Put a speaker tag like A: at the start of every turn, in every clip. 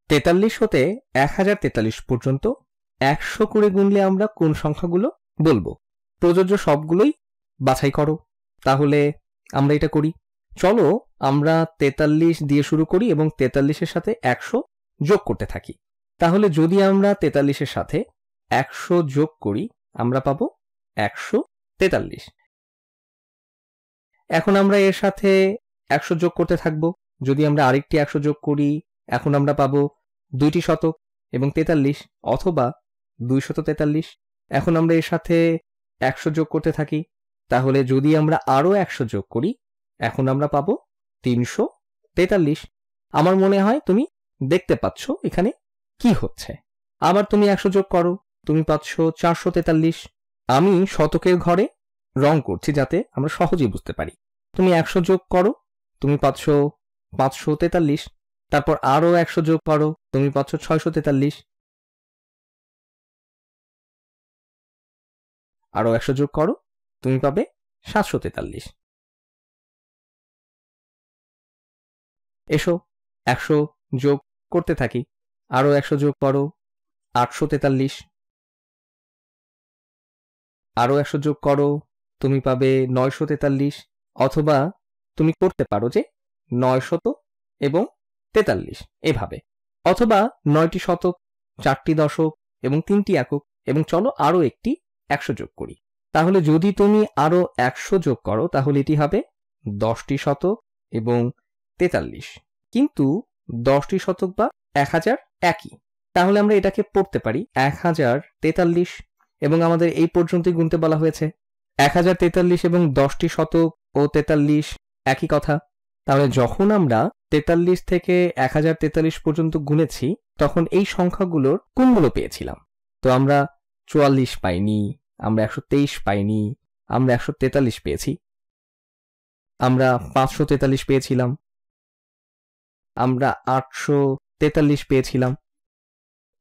A: 43 হতে 1043 পর্যন্ত 100 করে গুনলে আমরা কোন সংখ্যাগুলো বলবো? প্রযোজ্য সবগুলোই বাছাই করো। তাহলে আমরা এটা করি। চলো আমরা 43 দিয়ে শুরু করি এবং 43-এর সাথে 100 যোগ করতে থাকি। তাহলে যদি আমরা 43-এর সাথে 100 যোগ করি আমরা পাবো 143। এখন আমরা এর সাথে 100 যোগ করতে থাকবো। যদি আমরা আরেকটি 100 যোগ করি এখন আমরা পাবো 2টি শতক এবং 43 অথবা 243। এখন আমরা এর সাথে 100 যোগ করতে থাকি। তাহলে যদি আমরা আরো 100 যোগ করি এখন আমরা পাবো 343। আমার মনে হয় তুমি দেখতে পাচ্ছ এখানে কি হচ্ছে। আবার তুমি 100 যোগ করো, তুমি পাচ্ছ 443। আমি শতকের ঘরে রং করছি যাতে আমরা সহজেই বুঝতে পারি। তুমি 100 যোগ করো, তুমি পাচ্ছ 543। তারপর আরো 100 যোগ করো, তুমি পাচ্ছ 643। আরো 100 যোগ করো, তুমি পাবে 743। এসো 100 যোগ করতে থাকি। আরো 100 যোগ করো, 843। আরো 100 যোগ করো, তুমি পাবে 943। অথবা তুমি করতে পারো যে 900 এবং 43 এভাবে। অথবা 9টি শতক, 4টি দশক এবং 3টি একক। এবং চলো আরো একটি 100 যোগ করি। তাহলে যদি তুমি আরো 100 যোগ করো তাহলে এটি হবে 10টি শতক এবং 43। কিন্তু 10টি শতক বা 1000 একই। তাহলে আমরা এটাকে পড়তে পারি 1043 এবং আমাদের এই পর্যন্তই গুনতে বলা হয়েছে। 1043 এবং 10টি শতক ও 43 একই কথা। তাহলে যখন আমরা 43 থেকে 1043 পর্যন্ত গুনেছি তখন এই সংখ্যাগুলোর কোনগুলো পেয়েছিলাম? তো আমরা 44 পাইনি, আমরা 123 পাইনি, আমরা 143 পেয়েছি, আমরা 543 পেয়েছিলাম, আমরা 843 পেয়েছিলাম।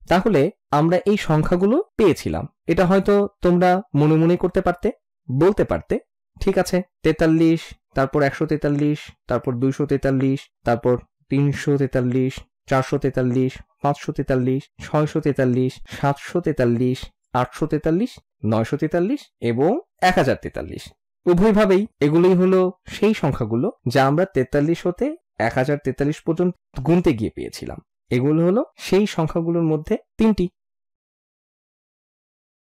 A: তাহলে আমরা এই সংখ্যাগুলো পেয়েছিলাম। এটা হয়তো তোমরা মনে মনে করতে পারতে, বলতে পারতে ঠিক আছে 43, তারপর 143, তারপর 243, তারপর 343, 443, 543, 643, 743, 843, 943 এবং 1043। উভয়ভাবেই এগুলোই হলো সেই সংখ্যাগুলো যা আমরা 43 হতে 1043 পর্যন্ত গুনতে গিয়ে পেয়েছিলাম। এগুলো হলো সেই সংখ্যাগুলোর মধ্যে 3টি।